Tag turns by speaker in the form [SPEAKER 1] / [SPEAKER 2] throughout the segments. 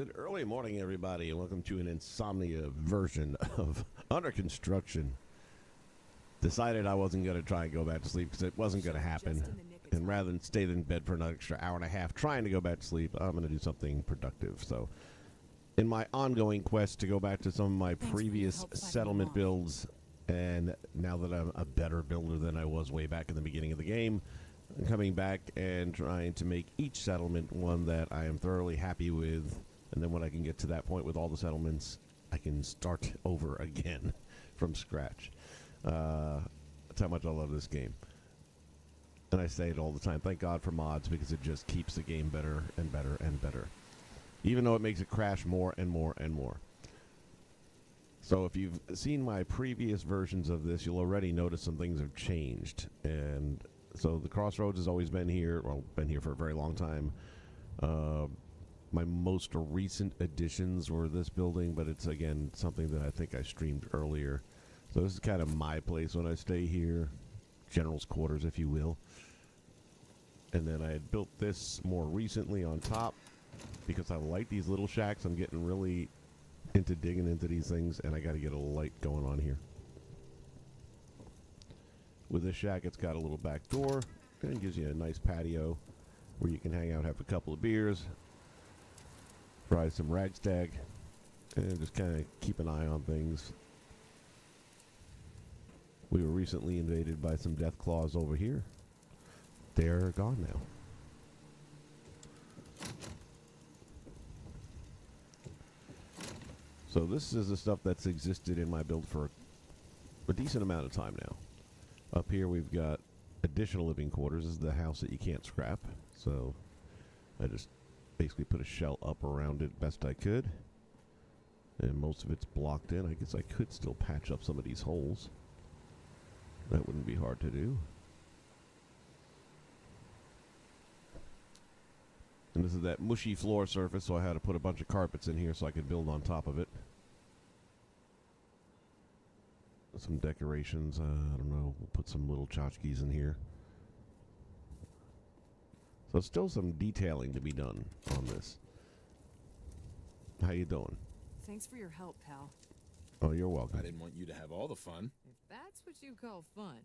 [SPEAKER 1] Good early morning, everybody, and welcome to an insomnia version of Under Construction. Decided I wasn't going to try and go back to sleep because it wasn't going to happen. And rather than stay in bed for an extra hour and a half trying to go back to sleep, I'm going to do something productive. So, in my ongoing quest to go back to some of my previous settlement builds, and now that I'm a better builder than I was way back in the beginning of the game, I'm coming back and trying to make each settlement one that I am thoroughly happy with. And then when I can get to that point with all the settlements, I can start over again from scratch. That's how much I love this game. And I say it all the time. Thank God for mods, because it just keeps the game better and better and better. Even though it makes it crash more and more and more. So if you've seen my previous versions of this, you'll already notice some things have changed. And so the Crossroads has always been here. Well, been here for a very long time. My most recent additions were this building, but it's, again, something that I think I streamed earlier. So this is kind of my place when I stay here. General's quarters, if you will. And then I had built this more recently on top because I like these little shacks. I'm getting really into digging into these things, and I got to get a light going on here. With this shack, it's got a little back door, and it gives you a nice patio where you can hang out, have a couple of beers, fry some ragstag, and just kind of keep an eye on things. We were recently invaded by some death claws over here. They're gone now. So this is the stuff that's existed in my build for a decent amount of time now. Up here we've got additional living quarters. This is the house that you can't scrap. So I just basically put a shell up around it best I could. And most of it's blocked in. I guess I could still patch up some of these holes. That wouldn't be hard to do. And this is that mushy floor surface, so I had to put a bunch of carpets in here so I could build on top of it. Some decorations, I don't know, we'll put some little tchotchkes in here. So still some detailing to be done on this. How you doing?
[SPEAKER 2] Thanks for your help, pal.
[SPEAKER 1] Oh, you're welcome.
[SPEAKER 3] I didn't want you to have all the fun.
[SPEAKER 2] If that's what you call fun,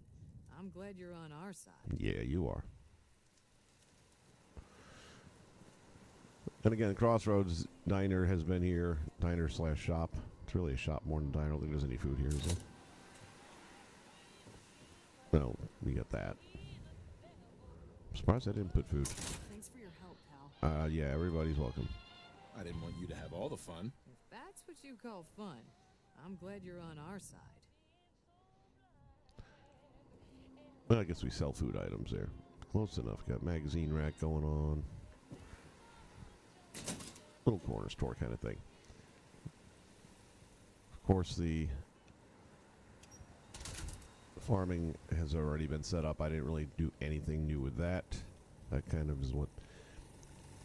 [SPEAKER 2] I'm glad you're on our side.
[SPEAKER 1] Yeah, you are. And again, Crossroads Diner has been here. Diner / shop. It's really a shop more than a diner. I don't think there's any food here, is there? No, we got that. I'm surprised I didn't put food.
[SPEAKER 2] Thanks for your help, pal.
[SPEAKER 1] Yeah, everybody's welcome.
[SPEAKER 3] I didn't want you to have all the fun.
[SPEAKER 2] If that's what you call fun, I'm glad you're on our side.
[SPEAKER 1] Well, I guess we sell food items there. Close enough. Got magazine rack going on. Little corner store kind of thing. Of course, the farming has already been set up. I didn't really do anything new with that. That kind of is what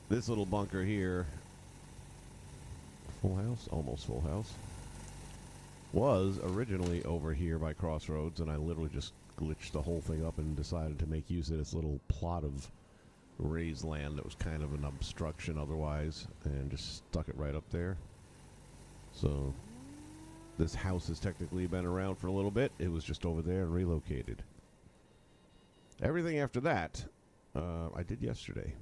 [SPEAKER 1] this little bunker here, full house, almost full house, was originally over here by Crossroads, and I literally just glitched the whole thing up and decided to make use of this little plot of raised land that was kind of an obstruction otherwise, and just stuck it right up there. So this house has technically been around for a little bit. It was just over there and relocated. Everything after that, I did yesterday.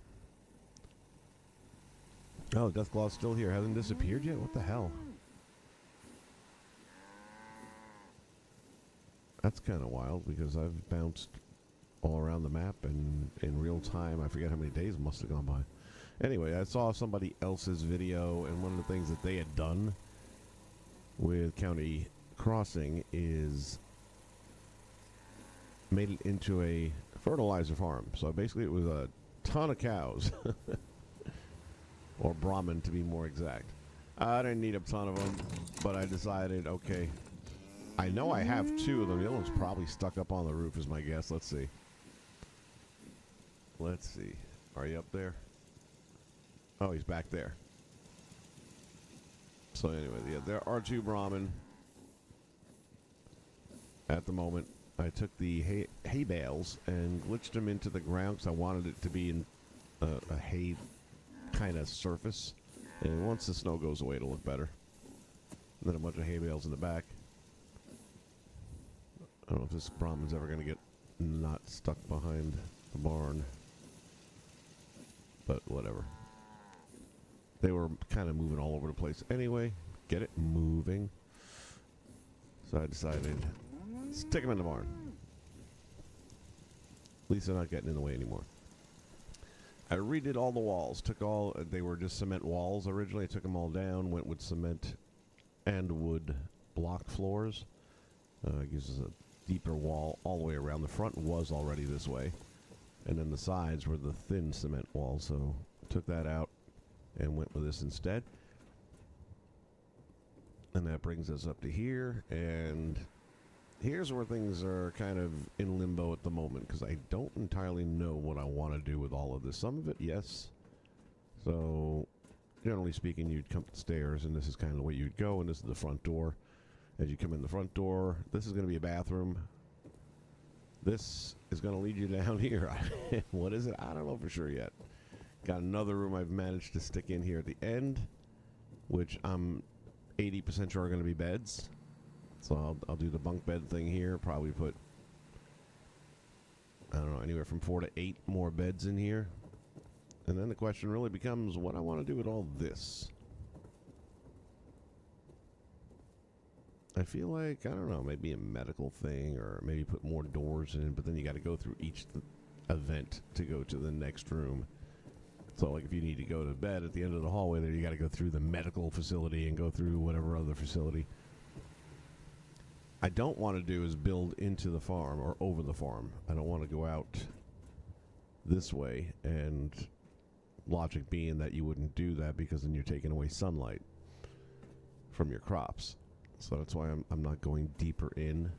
[SPEAKER 1] Oh, Deathclaw's still here. Hasn't disappeared yet? What the hell? That's kind of wild, because I've bounced all around the map and in real time. I forget how many days must have gone by. Anyway, I saw somebody else's video, and one of the things that they had done with County Crossing is made it into a fertilizer farm. So basically it was a ton of cows. Or Brahmin, to be more exact. I didn't need a ton of them, but I decided, okay, I know I have 2 of them. The other one's probably stuck up on the roof is my guess. Let's see. Let's see. Are you up there? Oh, he's back there. So anyway, yeah, there are 2 Brahmin at the moment. I took the hay bales and glitched them into the ground because I wanted it to be in a hay kind of surface. And once the snow goes away, it'll look better. And then a bunch of hay bales in the back. I don't know if this Brahman's ever going to get not stuck behind the barn. But whatever. They were kind of moving all over the place anyway. Get it moving. So I decided, stick them in the barn. At least they're not getting in the way anymore. I redid all the walls. They were just cement walls originally. I took them all down, went with cement and wood block floors. Gives us a deeper wall all the way around. The front was already this way. And then the sides were the thin cement walls. So took that out and went with this instead. And that brings us up to here. And here's where things are kind of in limbo at the moment, because I don't entirely know what I want to do with all of this. Some of it, yes. So, generally speaking, you'd come upstairs, and this is kind of the way you'd go, and this is the front door. As you come in the front door, this is going to be a bathroom. This is going to lead you down here. What is it? I don't know for sure yet. Got another room I've managed to stick in here at the end, which I'm 80% sure are going to be beds. So I'll do the bunk bed thing here. Probably put, I don't know, anywhere from 4 to 8 more beds in here. And then the question really becomes what I want to do with all this. I feel like, I don't know, maybe a medical thing, or maybe put more doors in, but then you got to go through each event to go to the next room. So, like, if you need to go to bed at the end of the hallway there, you got to go through the medical facility and go through whatever other facility. I don't want to do is build into the farm or over the farm. I don't want to go out this way, and logic being that you wouldn't do that because then you're taking away sunlight from your crops. So that's why I'm not going deeper in.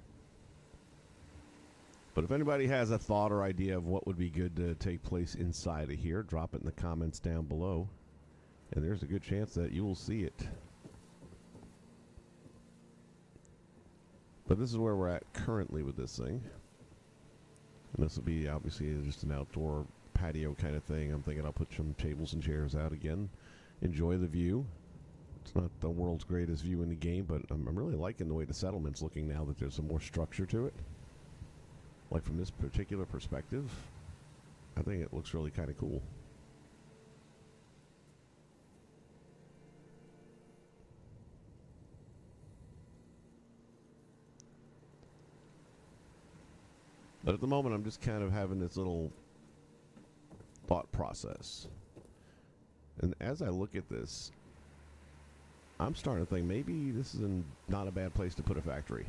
[SPEAKER 1] But if anybody has a thought or idea of what would be good to take place inside of here, drop it in the comments down below. And there's a good chance that you will see it. But this is where we're at currently with this thing. And this will be obviously just an outdoor patio kind of thing. I'm thinking I'll put some tables and chairs out again. Enjoy the view. It's not the world's greatest view in the game, but I'm really liking the way the settlement's looking now that there's some more structure to it. Like from this particular perspective, I think it looks really kind of cool. But at the moment, I'm just kind of having this little thought process. And as I look at this, I'm starting to think maybe this is not a bad place to put a factory.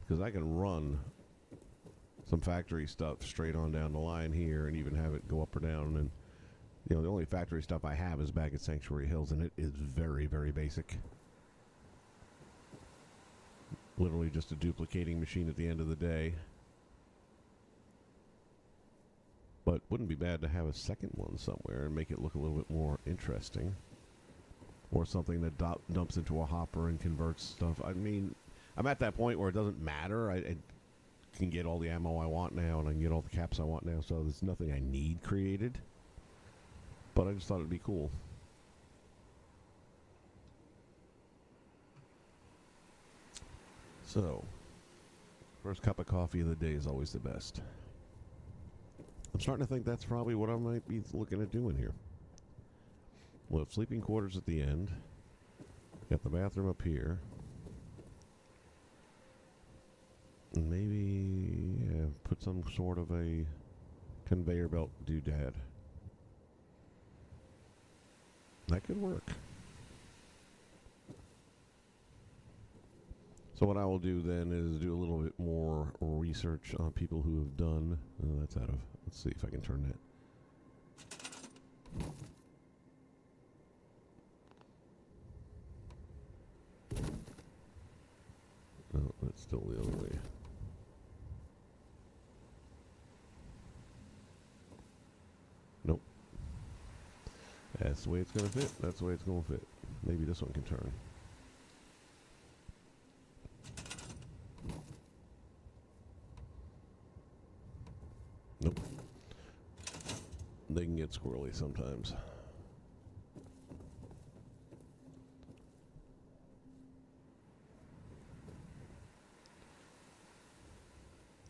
[SPEAKER 1] Because I can run some factory stuff straight on down the line here and even have it go up or down. And, you know, the only factory stuff I have is back at Sanctuary Hills, and it is very, very basic. Literally just a duplicating machine at the end of the day. But wouldn't be bad to have a second one somewhere and make it look a little bit more interesting. Or something that dumps into a hopper and converts stuff. I mean, I'm at that point where it doesn't matter. I can get all the ammo I want now, and I can get all the caps I want now, so there's nothing I need created. But I just thought it'd be cool. So, first cup of coffee of the day is always the best. I'm starting to think that's probably what I might be looking at doing here. We'll have sleeping quarters at the end. Got the bathroom up here. And maybe put some sort of a conveyor belt doodad. That could work. So what I will do then is do a little bit more research on people who have done. That's out of. Let's see if I can turn that. No, that's still the other way. Nope. That's the way it's going to fit. That's the way it's going to fit. Maybe this one can turn. Nope. They can get squirrely sometimes.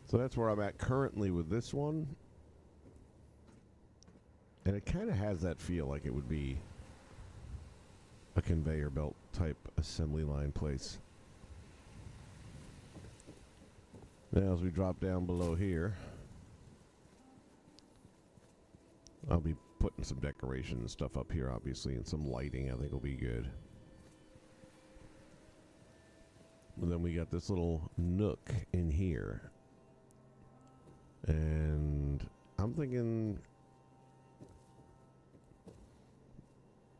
[SPEAKER 1] So that's where I'm at currently with this one. And it kind of has that feel like it would be a conveyor belt type assembly line place. Now as we drop down below here, I'll be putting some decoration and stuff up here, obviously, and some lighting I think will be good. And then we got this little nook in here. And I'm thinking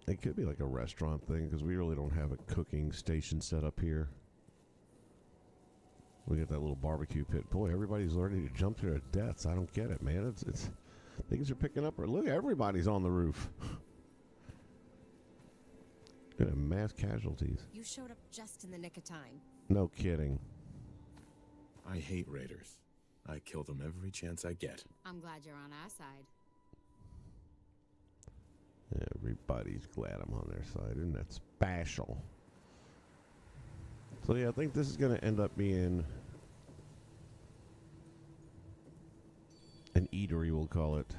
[SPEAKER 1] it could be like a restaurant thing because we really don't have a cooking station set up here. We got that little barbecue pit. Boy, everybody's learning to jump to their deaths. I don't get it, man. It's things are picking up. Look, everybody's on the roof. Gonna have mass casualties.
[SPEAKER 4] You showed up just in the nick of time.
[SPEAKER 1] No kidding.
[SPEAKER 3] I hate raiders. I kill them every chance I get.
[SPEAKER 4] I'm glad you're on our side.
[SPEAKER 1] Everybody's glad I'm on their side, and that's special. So yeah, I think this is going to end up being an eatery, we'll call it.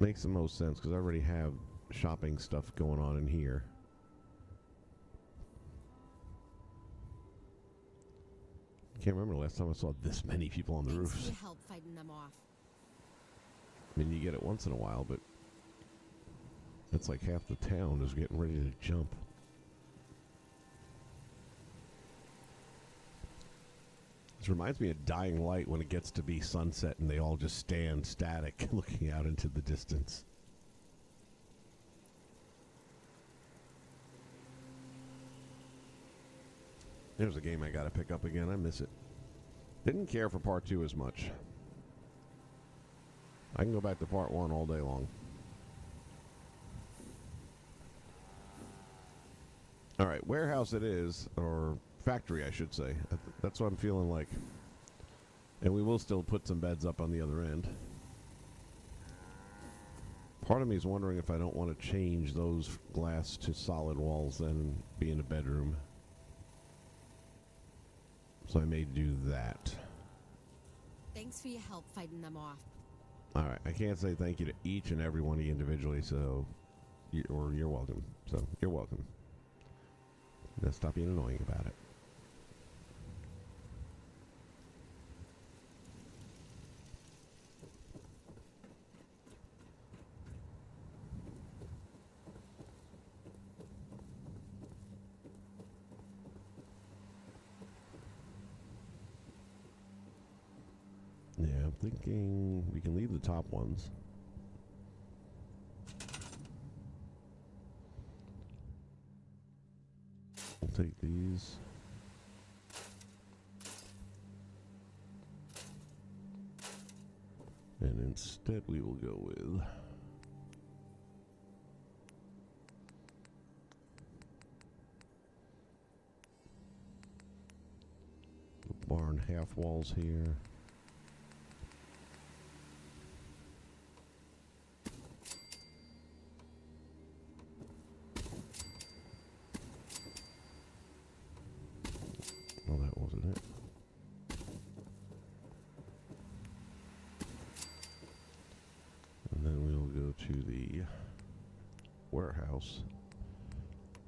[SPEAKER 1] Makes the most sense because I already have shopping stuff going on in here. Can't remember the last time I saw this many people on the roofs.
[SPEAKER 4] Thanks for your help fighting them off.
[SPEAKER 1] I mean, you get it once in a while, but it's like half the town is getting ready to jump. This reminds me of Dying Light when it gets to be sunset and they all just stand static looking out into the distance. There's a game I gotta pick up again. I miss it. Didn't care for part 2 as much. I can go back to part 1 all day long. Alright, warehouse it is, or factory I should say. That's what I'm feeling like. And we will still put some beds up on the other end. Part of me is wondering if I don't want to change those glass to solid walls and be in a bedroom. So I may do that.
[SPEAKER 4] Thanks for your help fighting them off.
[SPEAKER 1] Alright, I can't say thank you to each and every one of you individually, so... you're welcome. So, you're welcome. Now stop being annoying about it. Yeah, I'm thinking we can leave the top ones. We'll take these. And instead we will go with the barn half walls here. Well, that wasn't it. And then we'll go to the warehouse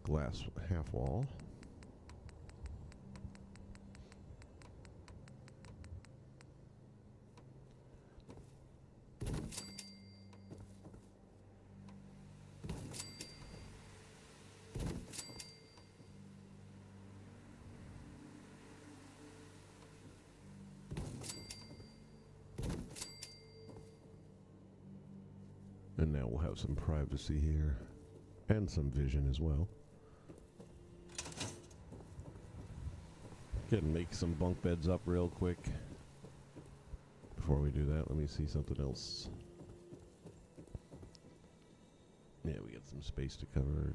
[SPEAKER 1] glass half wall. And now we'll have some privacy here and some vision as well. Go ahead and make some bunk beds up real quick. Before we do that, let me see something else. Yeah, we got some space to cover.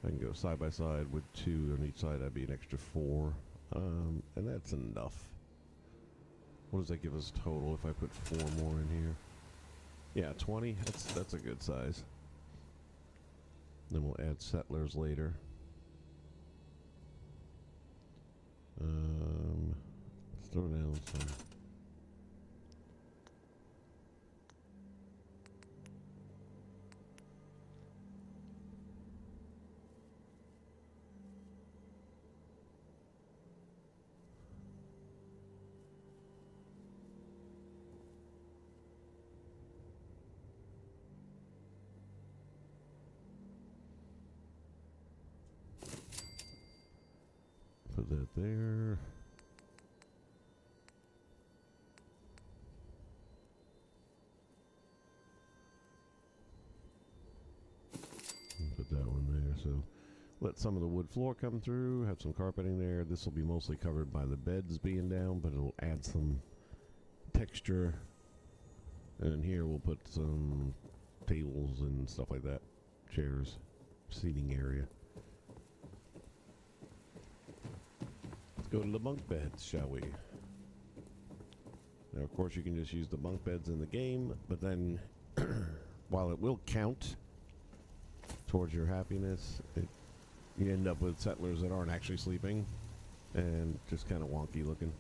[SPEAKER 1] I can go side by side with 2 on each side. That'd be an extra 4. And that's enough. What does that give us total if I put 4 more in here? Yeah, 20. That's a good size. Then we'll add settlers later. Let's throw down some. Put that there. Put that one there. So let some of the wood floor come through. Have some carpeting there. This will be mostly covered by the beds being down, but it'll add some texture. And here we'll put some tables and stuff like that. Chairs, seating area. Go to the bunk beds, shall we? Now, of course, you can just use the bunk beds in the game, but then while it will count towards your happiness, you end up with settlers that aren't actually sleeping and just kind of wonky looking.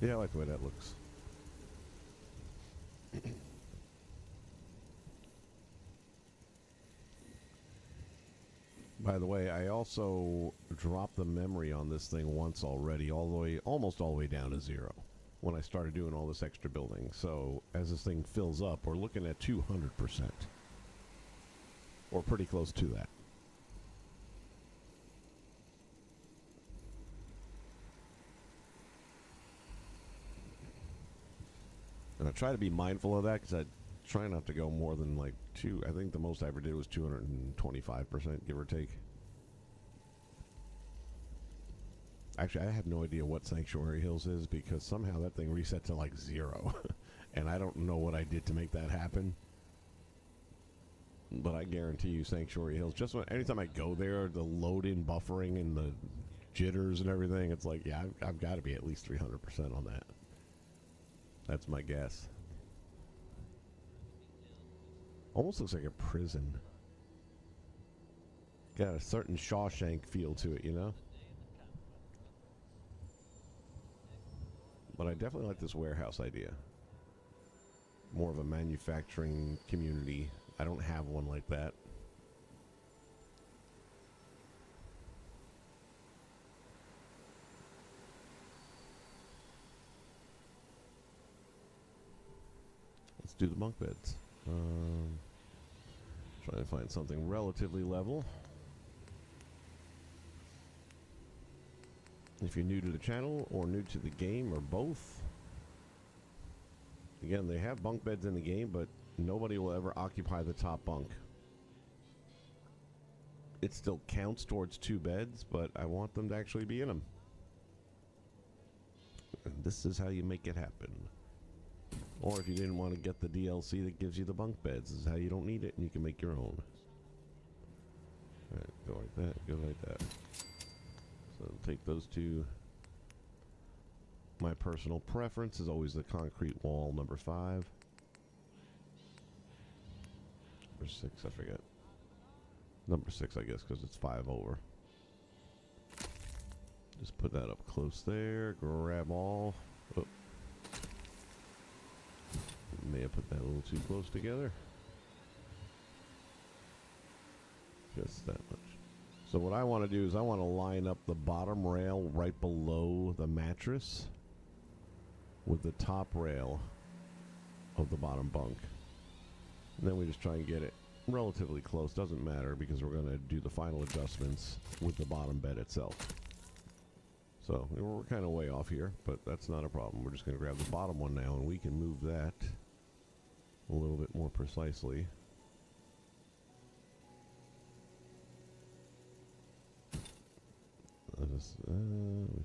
[SPEAKER 1] Yeah, I like the way that looks. By the way, I also dropped the memory on this thing once already, almost all the way down to 0 when I started doing all this extra building. So as this thing fills up, we're looking at 200%, or pretty close to that. And I try to be mindful of that because I try not to go more than like 2. I think the most I ever did was 225%, give or take. Actually, I have no idea what Sanctuary Hills is because somehow that thing reset to like 0. And I don't know what I did to make that happen. But I guarantee you Sanctuary Hills, anytime I go there, the load-in buffering and the jitters and everything, it's like, yeah, I've got to be at least 300% on that. That's my guess. Almost looks like a prison. Got a certain Shawshank feel to it, you know? But I definitely like this warehouse idea. More of a manufacturing community. I don't have one like that. Let's do the bunk beds. Try to find something relatively level. If you're new to the channel or new to the game or both, again, they have bunk beds in the game, but nobody will ever occupy the top bunk. It still counts towards 2 beds, but I want them to actually be in them. And this is how you make it happen. Or if you didn't want to get the DLC that gives you the bunk beds, this is how you don't need it and you can make your own. Alright, go like that, go like that. So take those 2. My personal preference is always the concrete wall, number 5. Number 6, I forget. Number 6, I guess, because it's 5 over. Just put that up close there, grab all. Oh. May have put that a little too close together. Just that much. So what I want to do is I want to line up the bottom rail right below the mattress with the top rail of the bottom bunk. And then we just try and get it relatively close. Doesn't matter because we're going to do the final adjustments with the bottom bed itself. So we're kind of way off here, but that's not a problem. We're just going to grab the bottom one now and we can move that a little bit more precisely. We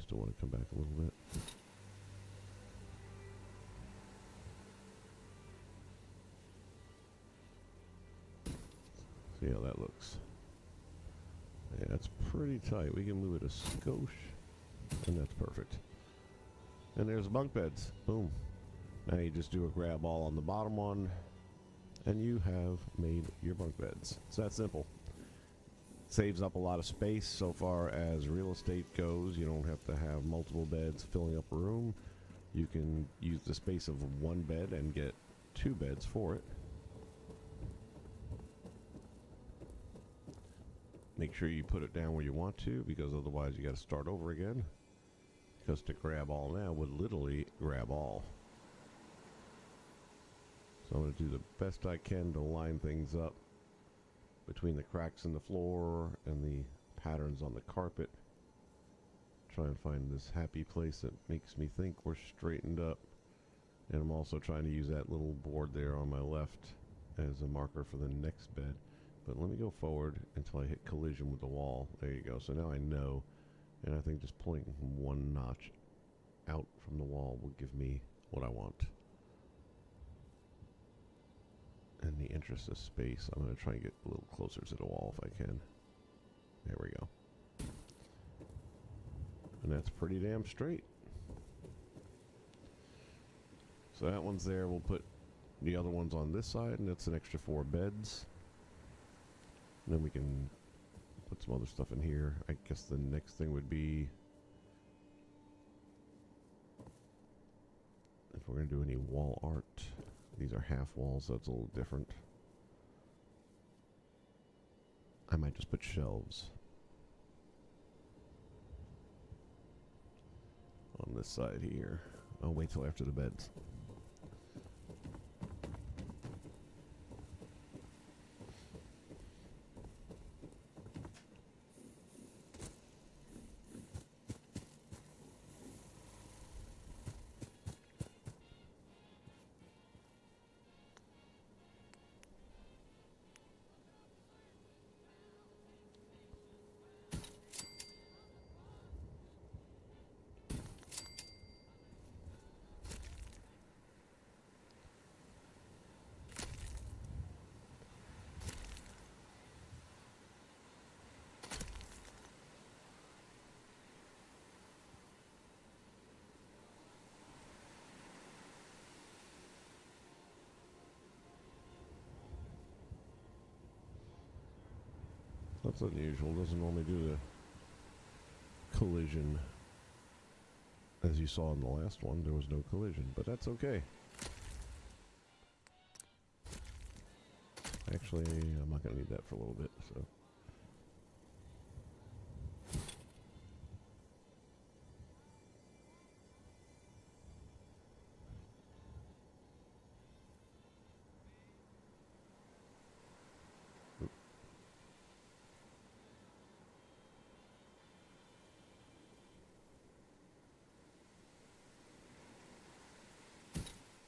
[SPEAKER 1] still want to come back a little bit. See how that looks. Yeah, that's pretty tight. We can move it a skosh, and that's perfect. And there's bunk beds. Boom. Now you just do a grab all on the bottom one, and you have made your bunk beds. It's that simple. Saves up a lot of space so far as real estate goes. You don't have to have multiple beds filling up a room. You can use the space of one bed and get 2 beds for it. Make sure you put it down where you want to, because otherwise you got to start over again. Because to grab all now would literally grab all. So I'm going to do the best I can to line things up between the cracks in the floor and the patterns on the carpet. Try and find this happy place that makes me think we're straightened up. And I'm also trying to use that little board there on my left as a marker for the next bed. But let me go forward until I hit collision with the wall. There you go. So now I know. And I think just pulling 1 notch out from the wall will give me what I want. In the interest of space, I'm going to try and get a little closer to the wall if I can. There we go. And that's pretty damn straight. So that one's there. We'll put the other ones on this side, and that's an extra 4 beds. And then we can put some other stuff in here. I guess the next thing would be, if we're going to do any wall art. These are half walls, so it's a little different. I might just put shelves on this side here. I'll wait till after the beds. That's unusual. Doesn't normally do the collision. As you saw in the last one, there was no collision, but that's okay. Actually, I'm not going to need that for a little bit, so.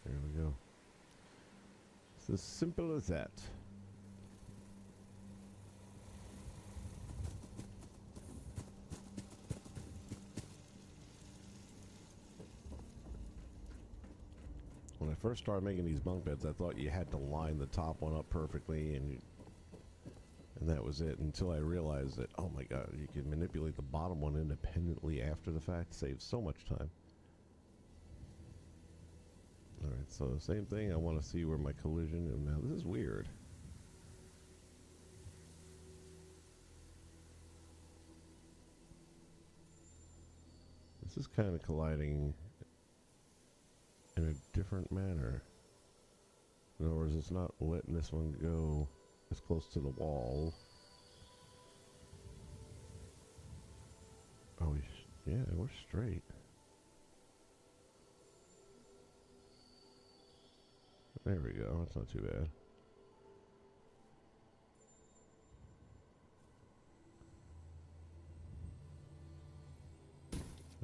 [SPEAKER 1] There we go. It's as simple as that. When I first started making these bunk beds, I thought you had to line the top one up perfectly, and that was it, until I realized that, oh my god, you can manipulate the bottom one independently after the fact. Saves so much time. Alright, so same thing. I want to see where my collision, and now this is weird. This is kind of colliding in a different manner. In other words, it's not letting this one go as close to the wall. Oh, yeah, we're straight. There we go. That's not too bad.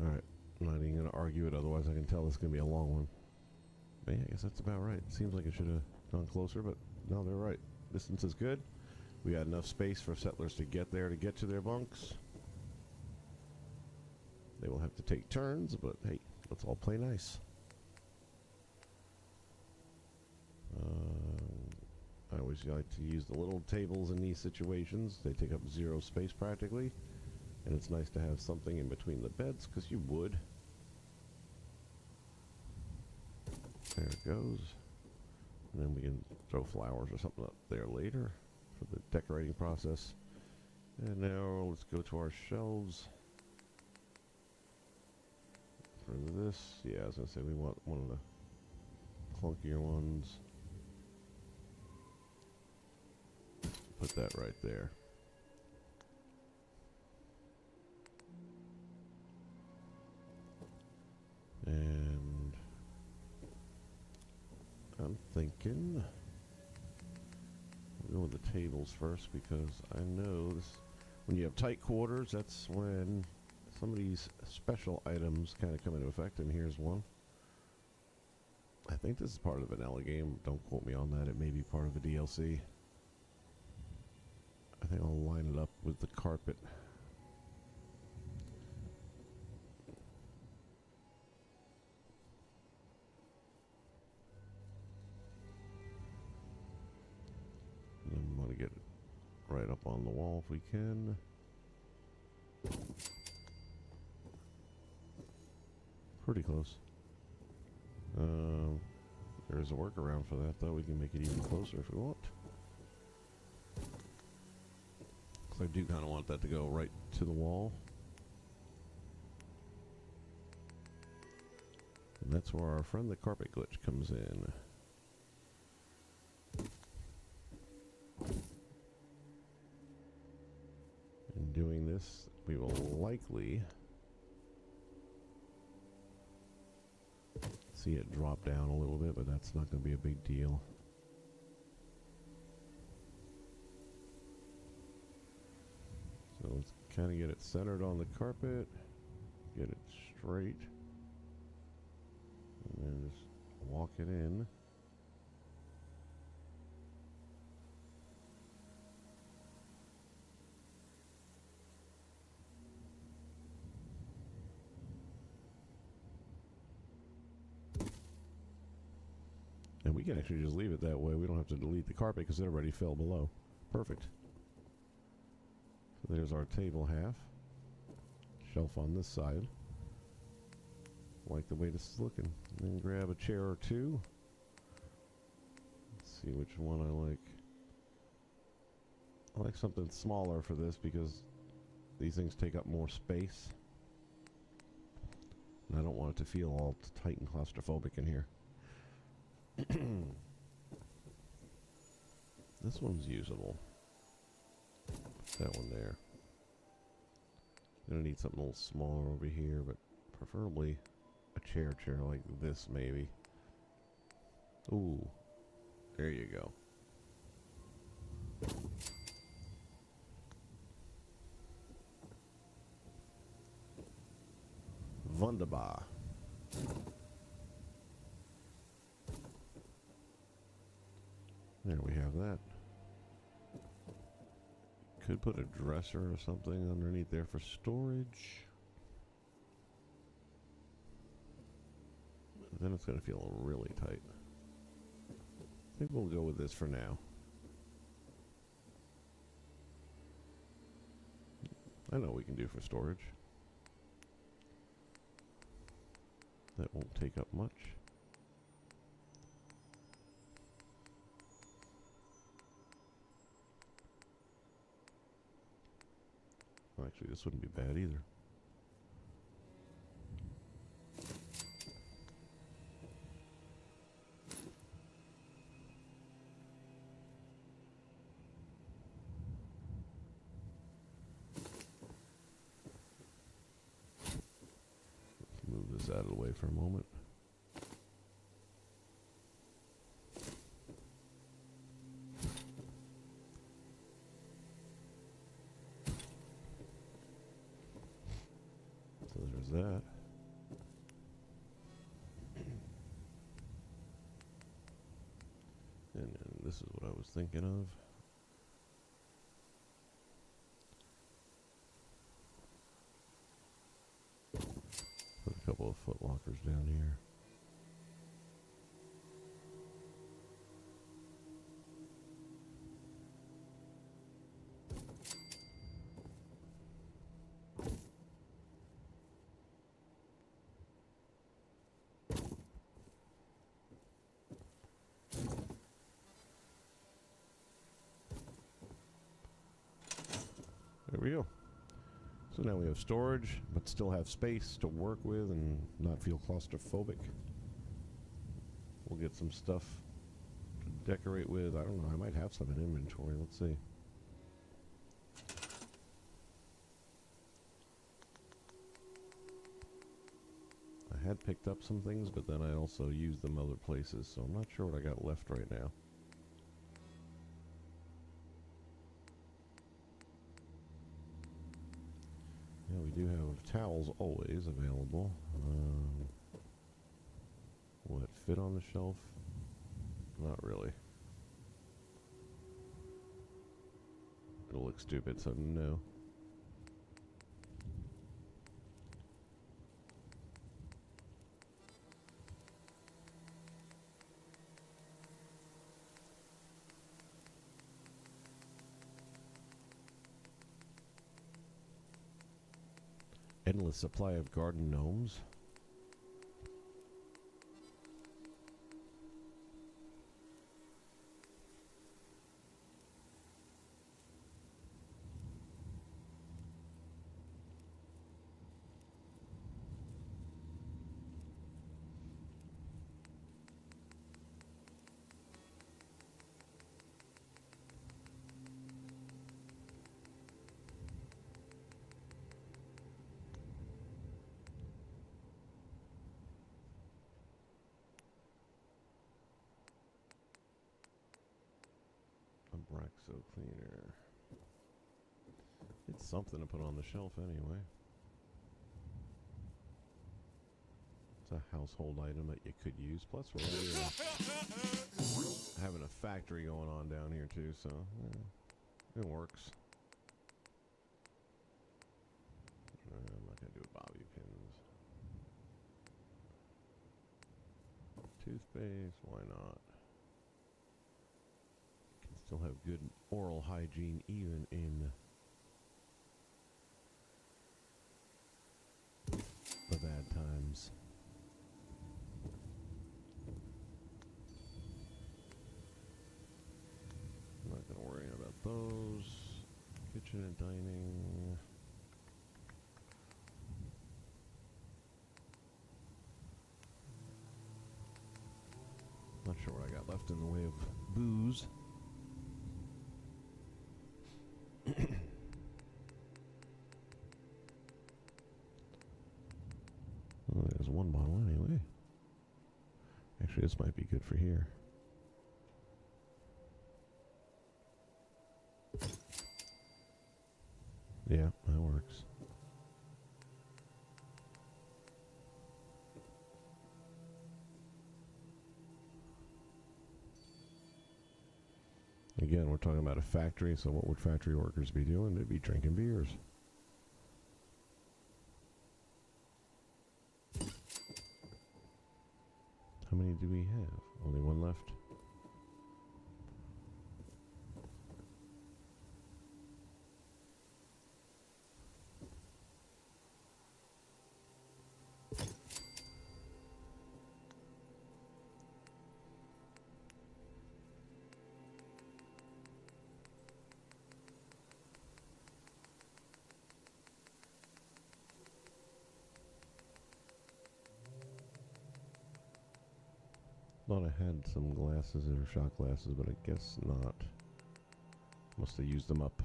[SPEAKER 1] Alright. I'm not even going to argue it, otherwise I can tell this is going to be a long one. But yeah, I guess that's about right. Seems like it should have gone closer, but no, they're right. Distance is good. We got enough space for settlers to get there to get to their bunks. They will have to take turns, but hey, let's all play nice. I always like to use the little tables in these situations. They take up 0 space practically, and it's nice to have something in between the beds, because you would. There it goes. And then we can throw flowers or something up there later for the decorating process. And now let's go to our shelves. For this, yeah, I was going to say we want one of the clunkier ones. Put that right there. And I'm thinking we'll go with the tables first, because I know this, when you have tight quarters, that's when some of these special items kind of come into effect, and here's one. I think this is part of the vanilla game. Don't quote me on that. It may be part of the DLC. I think I'll line it up with the carpet. And I'm going to get it right up on the wall if we can. Pretty close. There's a workaround for that, though. We can make it even closer if we want. Because I do kind of want that to go right to the wall. And that's where our friend the carpet glitch comes in. In doing this, we will likely see it drop down a little bit, but that's not going to be a big deal. So let's kind of get it centered on the carpet, get it straight, and then just walk it in. And we can actually just leave it that way. We don't have to delete the carpet because it already fell below. Perfect. So there's our table half. Shelf on this side. Like the way this is looking. And then grab a chair or two. Let's see which one I like. I like something smaller for this because these things take up more space. And I don't want it to feel all tight and claustrophobic in here. This one's usable. That one there. Gonna need something a little smaller over here, but preferably a chair like this, maybe. Ooh, there you go. Wunderbar. There we have that. Could put a dresser or something underneath there for storage. But then it's going to feel really tight. I think we'll go with this for now. I know what we can do for storage. That won't take up much. Actually, this wouldn't be bad either. Let's move this out of the way for a moment. That. And this is what I was thinking of. Put a couple of foot lockers down here. There we go. So now we have storage, but still have space to work with and not feel claustrophobic. We'll get some stuff to decorate with. I don't know, I might have some in inventory. Let's see. I had picked up some things, but then I also used them other places, so I'm not sure what I got left right now. Yeah, we do have towels always available. Will it fit on the shelf? Not really. It'll look stupid, so no. Endless supply of garden gnomes. Braxo cleaner. It's something to put on the shelf anyway. It's a household item that you could use. Plus, we're having a factory going on down here too, so yeah, it works. I'm not gonna do bobby pins. Toothpaste, why not? Still have good oral hygiene even in the bad times. I'm not going to worry about those. Kitchen and dining. Not sure what I got left in the way of booze. Well, there's one bottle anyway. Actually, this might be good for here. Yeah, that works. Again, we're talking about a factory, so what would factory workers be doing? They'd be drinking beers. How many do we have? Only one left. Thought I had some glasses that are shot glasses, but I guess not. Must have used them up.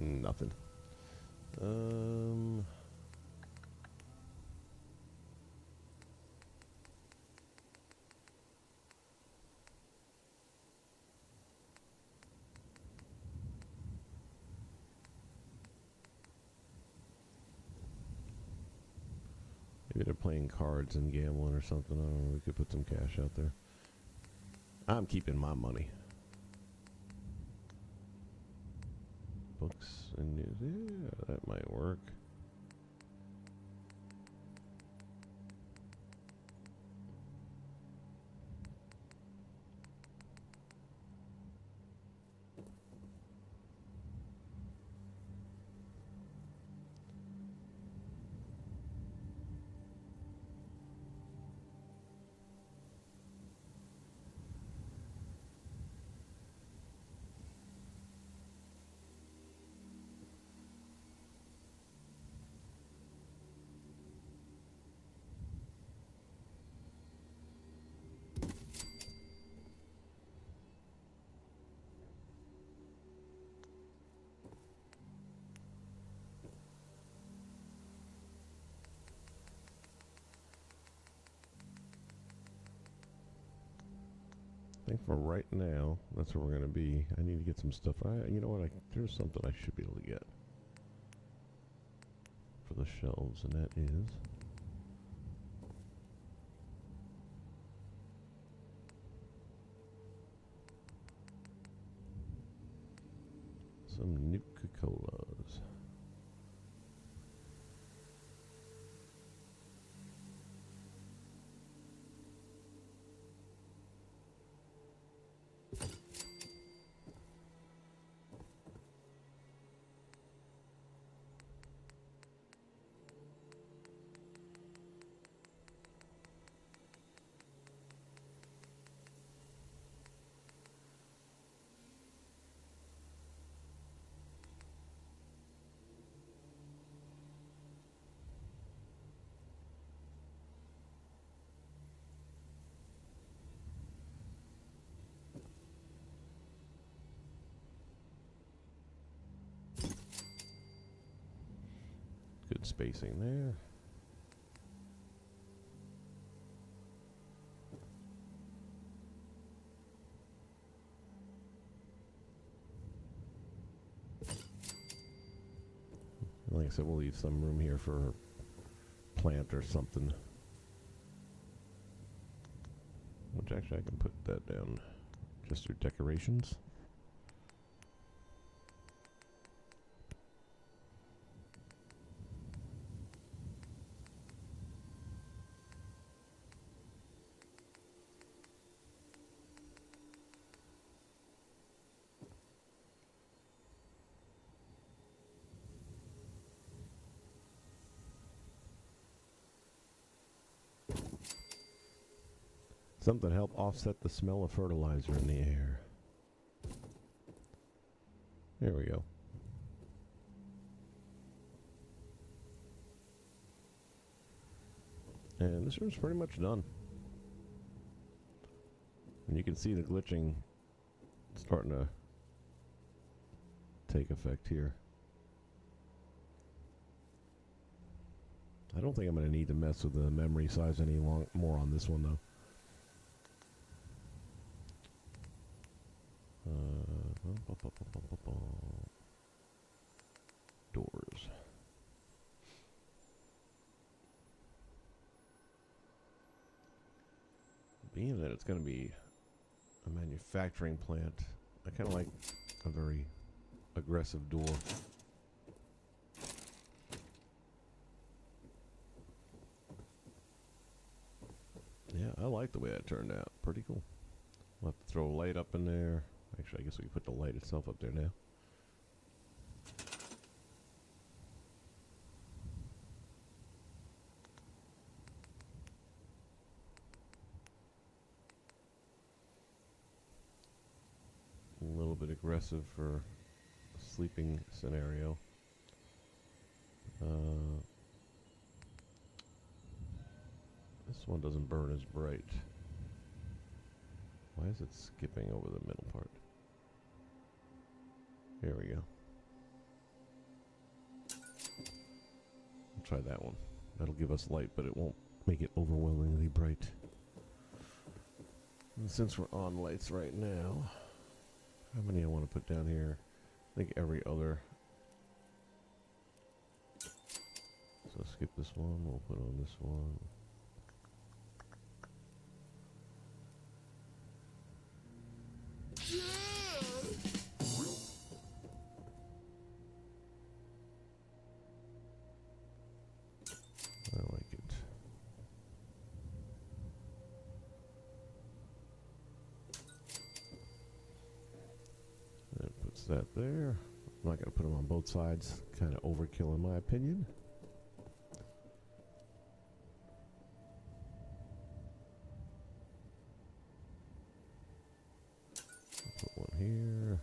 [SPEAKER 1] Nothing. Um. Maybe they're playing cards and gambling or something. I don't know. We could put some cash out there. I'm keeping my money. Books and news. Yeah, that might work. I think for right now, that's where we're going to be. I need to get some stuff. You know what? There's something I should be able to get for the shelves, and that is some Nuka-Colas. Good spacing there. Like I said, we'll leave some room here for a plant or something. Which actually I can put that down just through decorations. Something to help offset the smell of fertilizer in the air. There we go. And this room's pretty much done. And you can see the glitching starting to take effect here. I don't think I'm going to need to mess with the memory size any more on this one, though. Doors. Being that it's going to be a manufacturing plant, I kind of like a very aggressive door. Yeah, I like the way that turned out. Pretty cool. We'll have to throw a light up in there. Actually, I guess we can put the light itself up there now. A little bit aggressive for a sleeping scenario. This one doesn't burn as bright. Why is it skipping over the middle part? Here we go. try that one. That'll give us light, but it won't make it overwhelmingly bright. And since we're on lights right now, how many I want to put down here? I think every other. So skip this one, we'll put on this one. I like it. That puts that there. I'm not going to put them on both sides. Kind of overkill in my opinion. Put one here.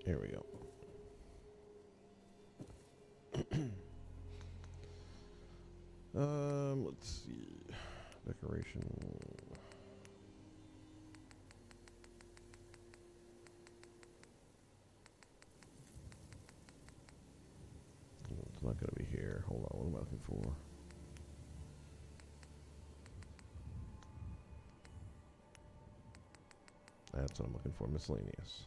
[SPEAKER 1] Here we go. Let's see. Decoration. It's not going to be here. Hold on. What am I looking for? That's what I'm looking for. Miscellaneous.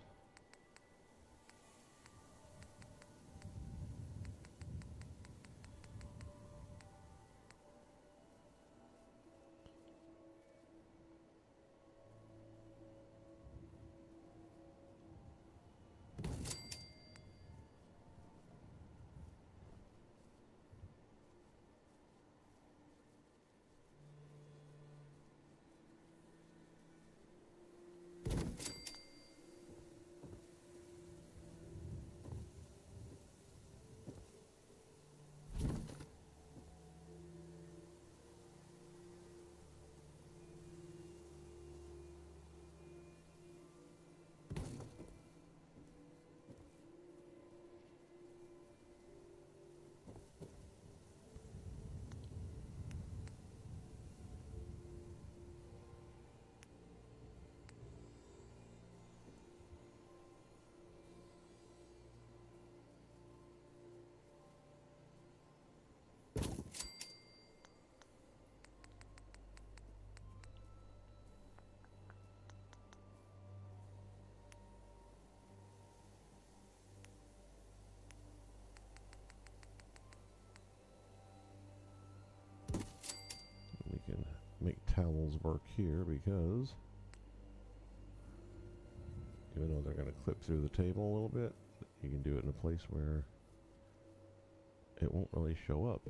[SPEAKER 1] Make towels work here because even though they're going to clip through the table a little bit, you can do it in a place where it won't really show up.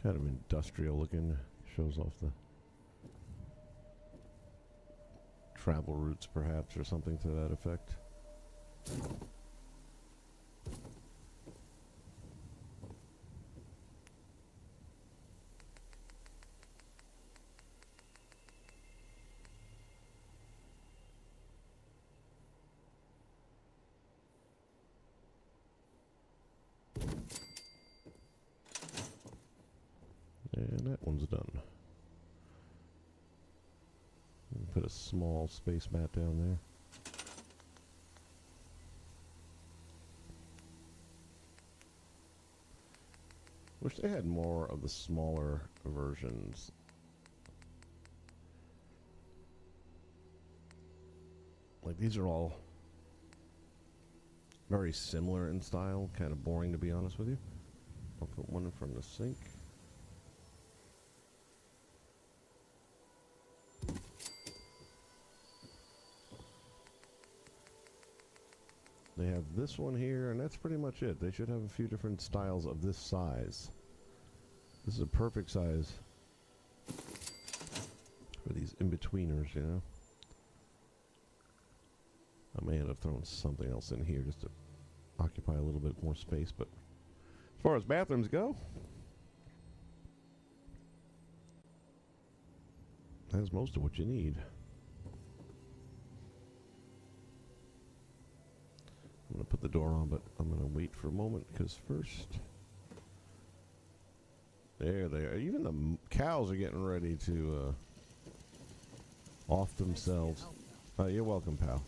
[SPEAKER 1] Kind of industrial looking, shows off the travel routes perhaps or something to that effect. a small space mat down there. Wish they had more of the smaller versions. Like, these are all very similar in style. Kind of boring, to be honest with you. I'll put one in front of the sink. They have this one here, and that's pretty much it. They should have a few different styles of this size. This is a perfect size for these in-betweeners, you know? I may end up throwing something else in here just to occupy a little bit more space, but as far as bathrooms go, that's most of what you need. I'm going to put the door on, but I'm going to wait for a moment, because first... There they are. Even the cows are getting ready to off themselves. You're welcome, pal.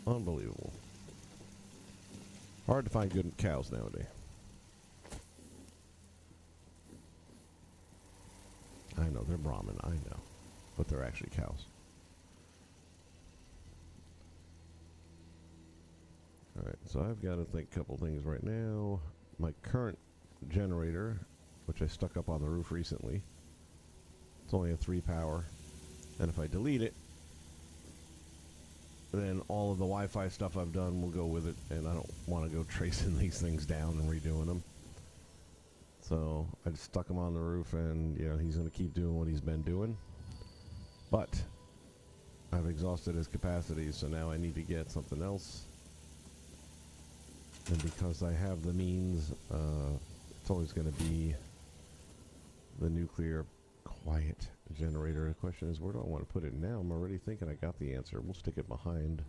[SPEAKER 1] Unbelievable. Hard to find good cows nowadays. I know, they're Brahmin, I know. But they're actually cows. Alright, so I've got to think a couple things right now. My current generator, which I stuck up on the roof recently, it's only a 3 power. And if I delete it, then all of the Wi-Fi stuff I've done will go with it, and I don't want to go tracing these things down and redoing them. So I just stuck him on the roof, and you know, he's going to keep doing what he's been doing. But I've exhausted his capacity, so now I need to get something else. And because I have the means, it's always going to be the nuclear quiet generator. The question is, where do I want to put it now? I'm already thinking I got the answer. We'll stick it behind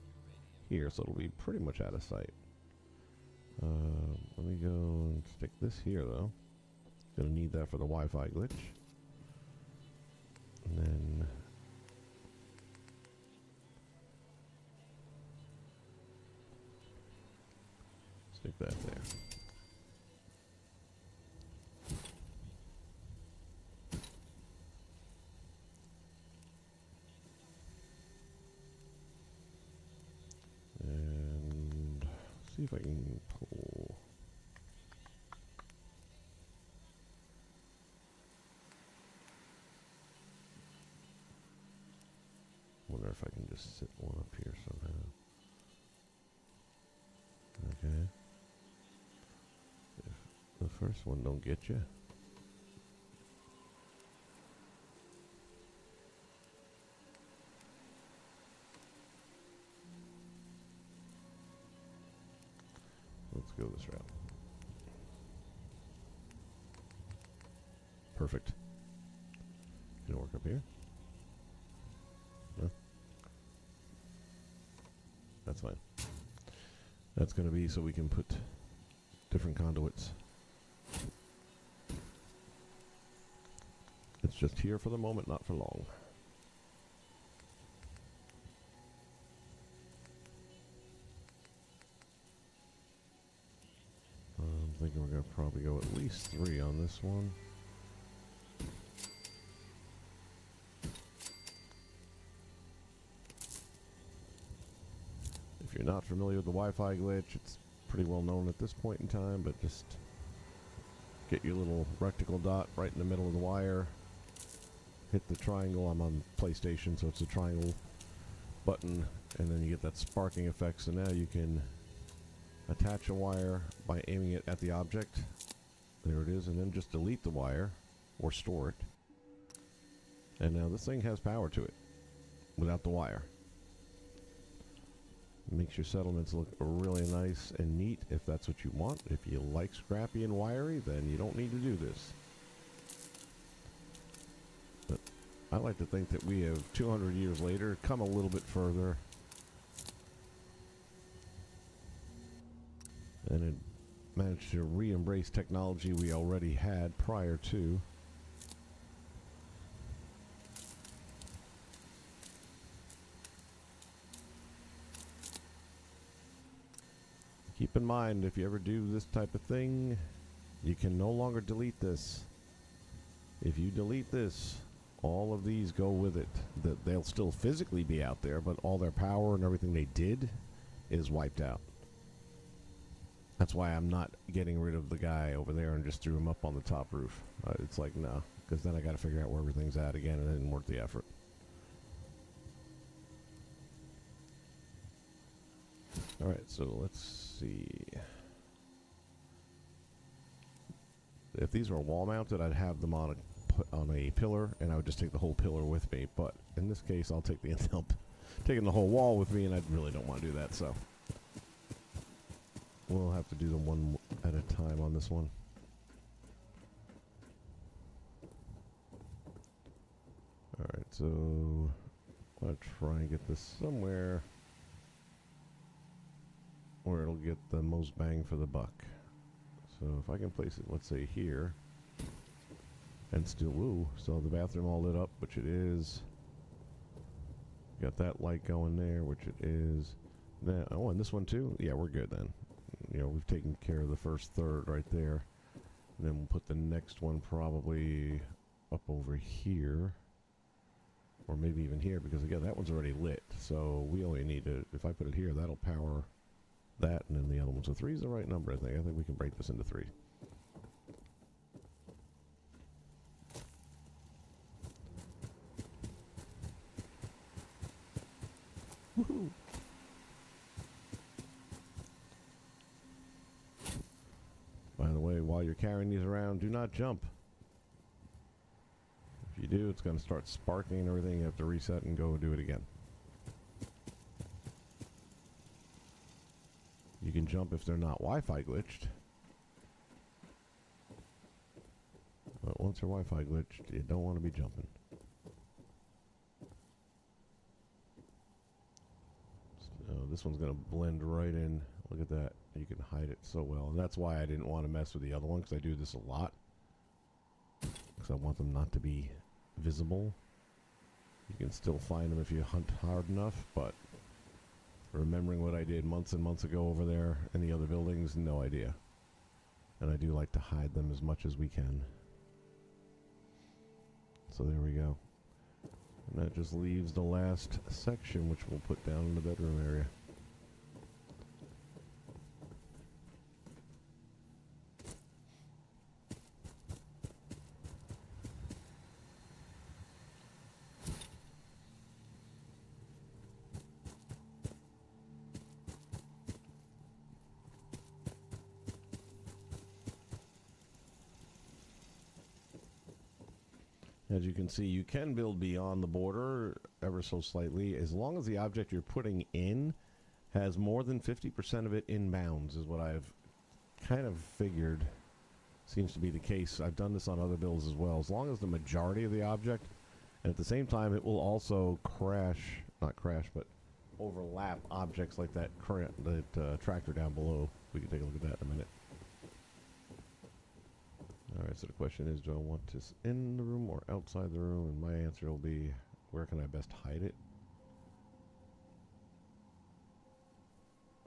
[SPEAKER 1] here, so it'll be pretty much out of sight. Let me go and stick this here, though. Gonna need that for the Wi-Fi glitch. And then... stick that there. And see if I can pull. Wonder if I can just sit one up here somehow. Okay. If the first one don't get you. Let's go this route. Perfect. Can it work up here? No? That's fine. That's going to be so we can put different conduits. It's just here for the moment, not for long. I'm thinking we're going to probably go at least 3 on this one. If you're not familiar with the Wi-Fi glitch, it's pretty well known at this point in time, but just get your little rectangle dot right in the middle of the wire, hit the triangle. I'm on PlayStation, so it's a triangle button, and then you get that sparking effect. So now you can attach a wire by aiming it at the object. There it is, and then just delete the wire or store it. And now this thing has power to it without the wire. Makes your settlements look really nice and neat if that's what you want. If you like scrappy and wiry, then you don't need to do this. But I like to think that we have 200 years later come a little bit further and it managed to re-embrace technology we already had prior to. Keep in mind, if you ever do this type of thing, you can no longer delete this. If you delete this, all of these go with it. They'll still physically be out there, but all their power and everything they did is wiped out. That's why I'm not getting rid of the guy over there and just threw him up on the top roof. It's like, no, because then I got to figure out where everything's at again, and it didn't worth the effort. All right, so let's see. If these were wall mounted, I'd have them on a pillar, and I would just take the whole pillar with me. But in this case, I'll take taking the whole wall with me, and I really don't want to do that. So we'll have to do them one at a time on this one. All right, so I'm gonna try and get this somewhere where it'll get the most bang for the buck. So if I can place it, let's say here, and still have the bathroom all lit up, which it is. Got that light going there, which it is. Then, oh, and this one too? Yeah, we're good then. You know, we've taken care of the first third right there. And then we'll put the next one probably up over here. Or maybe even here, because again, that one's already lit. So we only need to, if I put it here, that'll power that, and then the other one. So 3 is the right number, I think. I think we can break this into 3. Woohoo! By the way, while you're carrying these around, do not jump. If you do, it's going to start sparking and everything. You have to reset and go do it again. You can jump if they're not Wi-Fi glitched. But once they're Wi-Fi glitched, you don't want to be jumping. So this one's going to blend right in. Look at that. You can hide it so well. And that's why I didn't want to mess with the other one, because I do this a lot. Because I want them not to be visible. You can still find them if you hunt hard enough, but remembering what I did months and months ago over there in the other buildings, no idea. And I do like to hide them as much as we can. So there we go. And that just leaves the last section, which we'll put down in the bedroom area. As you can see, you can build beyond the border ever so slightly, as long as the object you're putting in has more than 50% of it in bounds, is what I've kind of figured seems to be the case. I've done this on other builds as well. As long as the majority of the object, and at the same time it will also not crash, but overlap objects like that tractor down below. We can take a look at that in a minute. Alright, so the question is, do I want this in the room or outside the room? And my answer will be, where can I best hide it?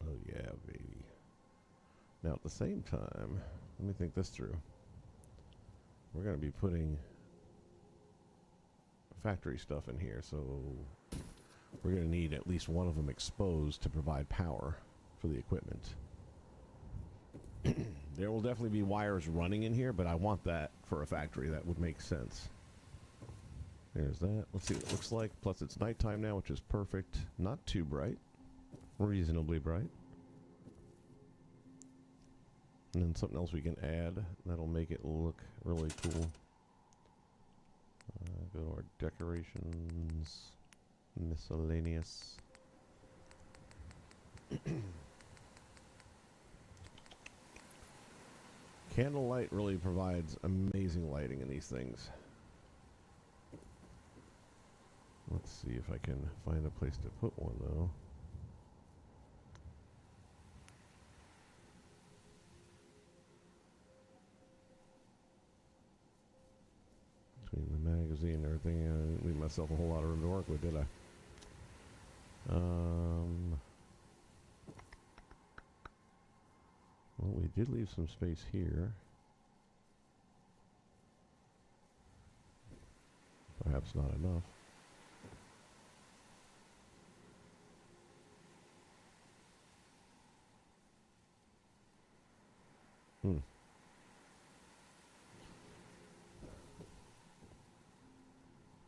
[SPEAKER 1] Oh yeah, baby. Now at the same time, let me think this through. We're going to be putting factory stuff in here, so we're going to need at least one of them exposed to provide power for the equipment. There will definitely be wires running in here, but I want that for a factory. That would make sense. There's that. Let's see what it looks like. Plus it's nighttime now, which is perfect. Not too bright. Reasonably bright. And then something else we can add that'll make it look really cool. Go to our decorations. Miscellaneous. Candlelight really provides amazing lighting in these things. Let's see if I can find a place to put one, though. Between the magazine and everything, I didn't leave myself a whole lot of room to work with, did I? did leave some space here. Perhaps not enough.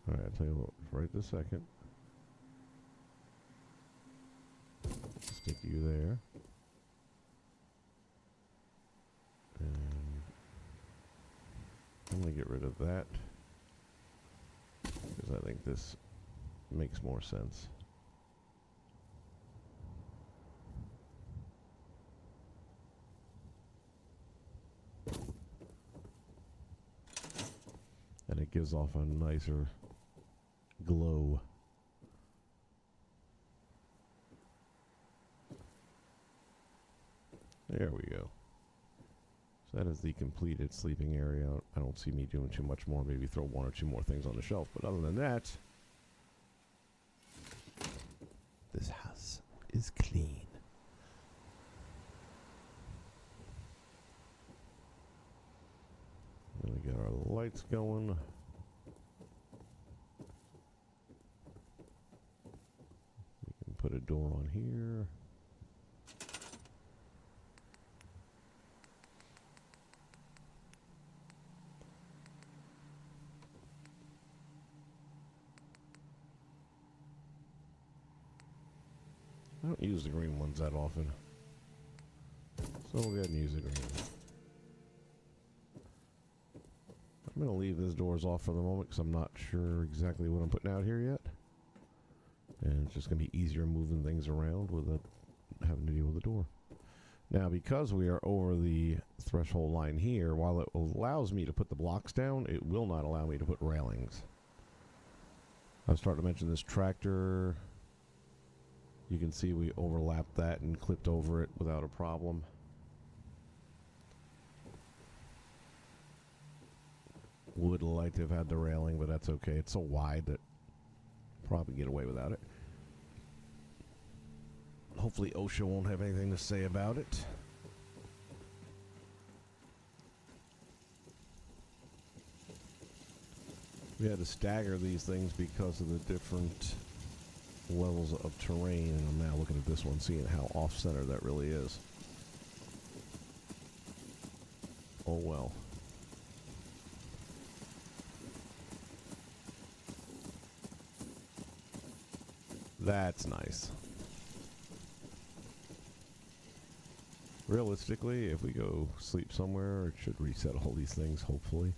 [SPEAKER 1] Alright, I'll tell you what, right this second. Stick you there. And I'm going to get rid of that, because I think this makes more sense. And it gives off a nicer glow. There we go. So that is the completed sleeping area. I don't see me doing too much more. Maybe throw one or two more things on the shelf. But other than that, this house is clean. Then we get our lights going. We can put a door on here. I don't use the green ones that often, so we'll go ahead and use the green one. I'm going to leave those doors off for the moment because I'm not sure exactly what I'm putting out here yet. And it's just going to be easier moving things around without having to deal with the door. Now, because we are over the threshold line here, while it allows me to put the blocks down, it will not allow me to put railings. I was starting to mention this tractor. You can see we overlapped that and clipped over it without a problem. Would like to have had the railing, but that's okay. It's so wide that probably get away without it. Hopefully OSHA won't have anything to say about it. We had to stagger these things because of the different levels of terrain, and I'm now looking at this one, seeing how off-center that really is. Oh well. That's nice. Realistically, if we go sleep somewhere, it should reset all these things, hopefully.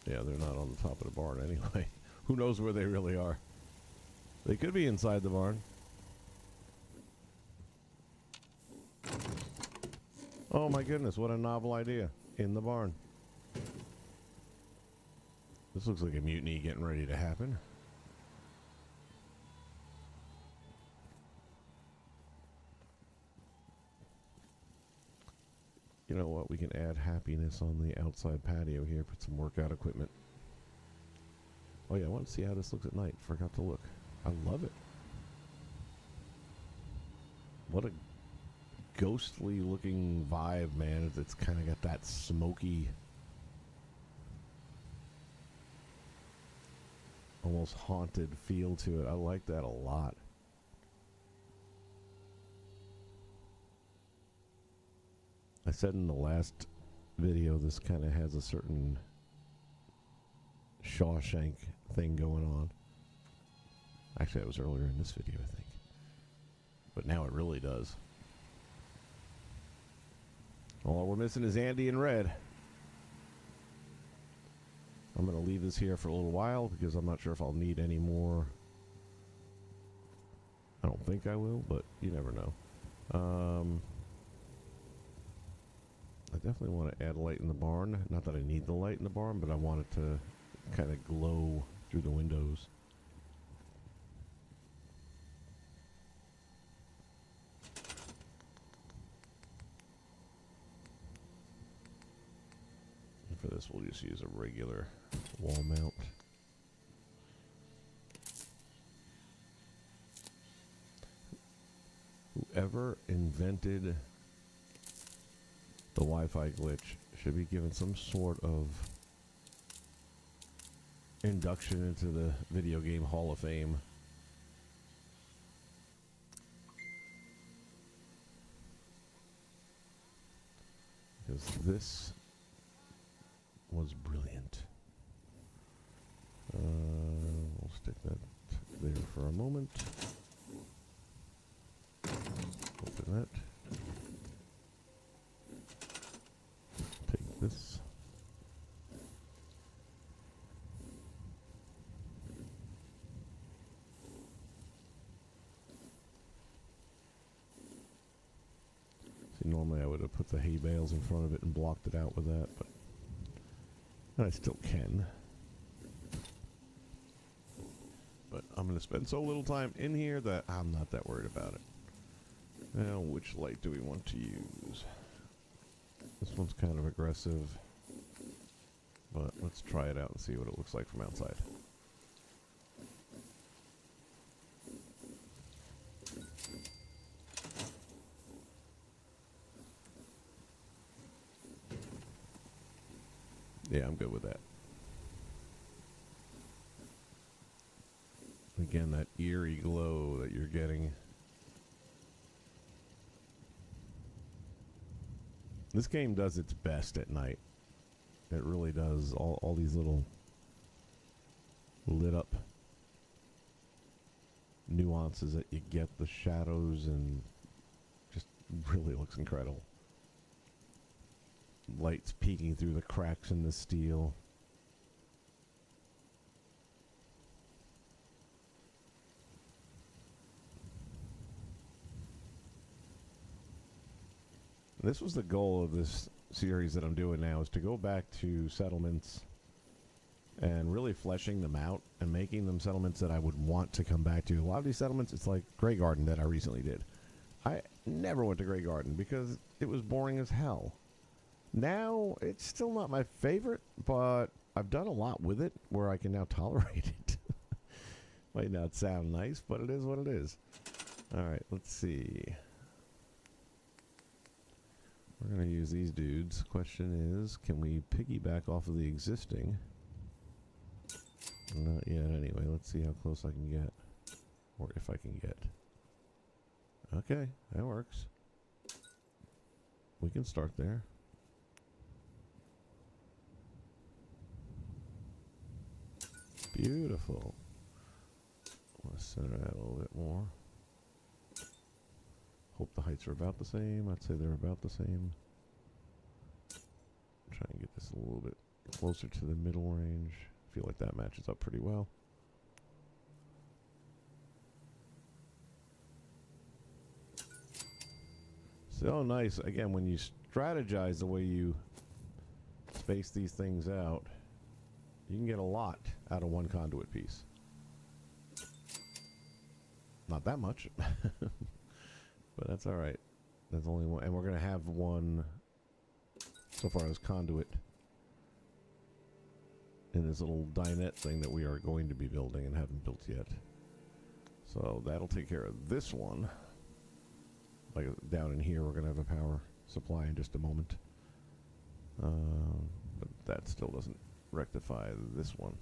[SPEAKER 1] Yeah, they're not on the top of the barn anyway. Who knows where they really are? They could be inside the barn. Oh my goodness, what a novel idea. In the barn. This looks like a mutiny getting ready to happen. You know what? We can add happiness on the outside patio here. Put some workout equipment. Oh yeah, I want to see how this looks at night. Forgot to look. I love it. What a ghostly looking vibe, man. It's kind of got that smoky, almost haunted feel to it. I like that a lot. I said in the last video, this kind of has a certain Shawshank thing going on. Actually, that was earlier in this video, I think. But now it really does. All we're missing is Andy in red. I'm going to leave this here for a little while because I'm not sure if I'll need any more. I don't think I will, but you never know. I definitely want to add a light in the barn. Not that I need the light in the barn, but I want it to kind of glow through the windows. this, we'll just use a regular wall mount. Whoever invented the Wi-Fi glitch should be given some sort of induction into the video game Hall of Fame. Because this was brilliant. We'll stick that there for a moment. Open that. Take this. See, normally I would have put the hay bales in front of it and blocked it out with that, but I still can. But I'm going to spend so little time in here that I'm not that worried about it. Now, which light do we want to use? This one's kind of aggressive, but let's try it out and see what it looks like from outside. Yeah, I'm good with that. Again, that eerie glow that you're getting. This game does its best at night. It really does. All these little lit up nuances that you get, the shadows, and just really looks incredible. Lights peeking through the cracks in the steel. This was the goal of this series that I'm doing now, is to go back to settlements and really fleshing them out and making them settlements that I would want to come back to. A lot of these settlements, it's like Grey Garden that I recently did. I never went to Grey Garden because it was boring as hell. Now, it's still not my favorite, but I've done a lot with it where I can now tolerate it. Might not sound nice, but it is what it is. Alright, let's see. We're going to use these dudes. Question is, can we piggyback off of the existing? Not yet, anyway. Let's see how close I can get. Or if I can get. Okay, that works. We can start there. Beautiful. I want to center that a little bit more. Hope the heights are about the same. I'd say they're about the same. Try and get this a little bit closer to the middle range. Feel like that matches up pretty well. So nice. Again, when you strategize the way you space these things out, you can get a lot out of one conduit piece. Not that much. But that's all right. There's only one, and we're going to have one so far as conduit in this little dinette thing that we are going to be building and haven't built yet. So that'll take care of this one. Like down in here, we're going to have a power supply in just a moment. But that still doesn't rectify this one.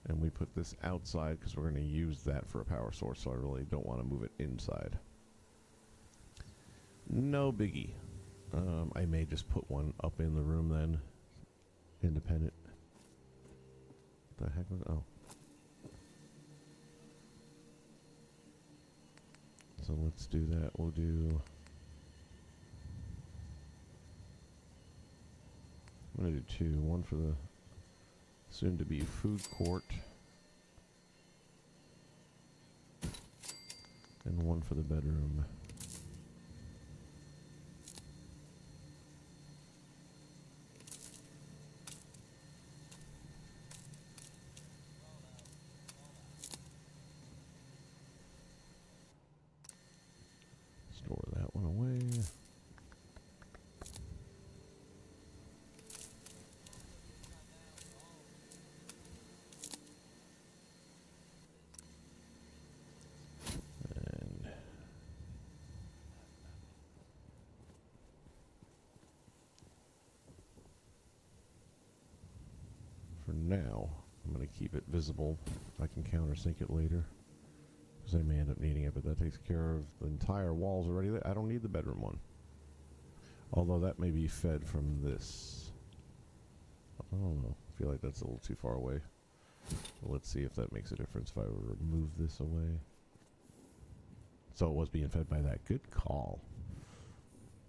[SPEAKER 1] And we put this outside because we're going to use that for a power source, so I really don't want to move it inside. No biggie. I may just put one up in the room then. Independent. What the heck was... Oh. So let's do that. We'll do... I'm going to do two. One for the soon-to-be food court. And one for the bedroom. Store that one away. now. I'm going to keep it visible. I can countersink it later, because I may end up needing it, but that takes care of the entire walls already. I don't need the bedroom one. Although that may be fed from this. I don't know. I feel like that's a little too far away. Let's see if that makes a difference if I remove this away. So it was being fed by that. Good call.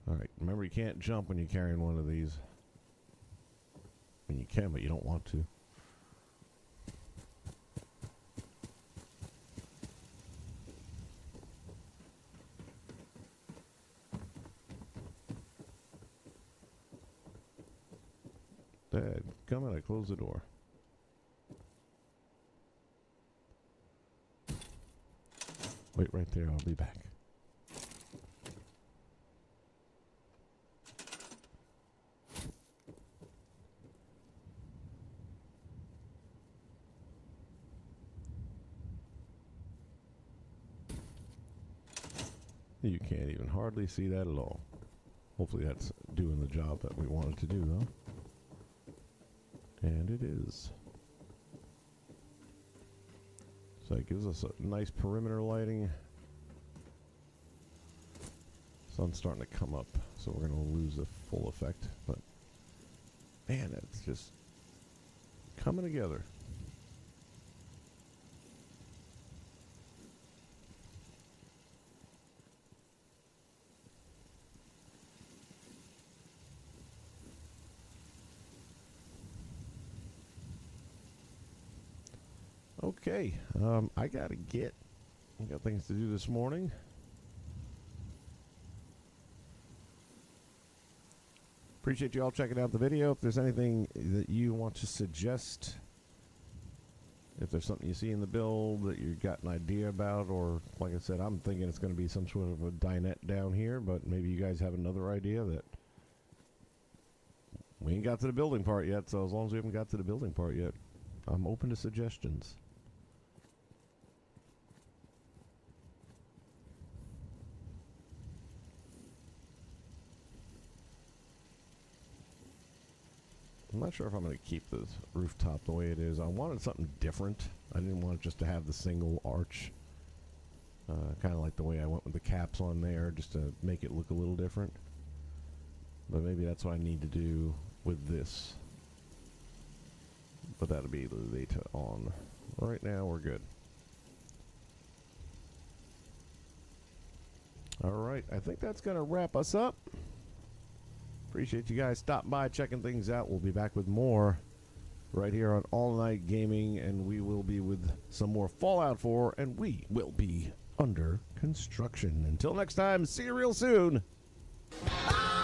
[SPEAKER 1] Alright, remember you can't jump when you're carrying one of these. I mean, you can, but you don't want to. Dad, come on, I close the door. Wait right there, I'll be back. You can't even hardly see that at all. Hopefully that's doing the job that we wanted to do, though. And it is. So it gives us a nice perimeter lighting. Sun's starting to come up, so we're going to lose the full effect. But, man, it's just coming together. Okay, I got things to do this morning. Appreciate you all checking out the video. If there's anything that you want to suggest, if there's something you see in the build that you got an idea about, or like I said, I'm thinking it's going to be some sort of a dinette down here, but maybe you guys have another idea that we ain't got to the building part yet, so as long as we haven't got to the building part yet, I'm open to suggestions. I'm not sure if I'm going to keep the rooftop the way it is. I wanted something different. I didn't want it just to have the single arch. Kind of like the way I went with the caps on there, just to make it look a little different. But maybe that's what I need to do with this. But that'll be later on. Right now, we're good. Alright, I think that's going to wrap us up. Appreciate you guys stopping by, checking things out. We'll be back with more right here on All Night Gaming, and we will be with some more Fallout 4, and we will be under construction. Until next time, see you real soon.
[SPEAKER 5] Bye.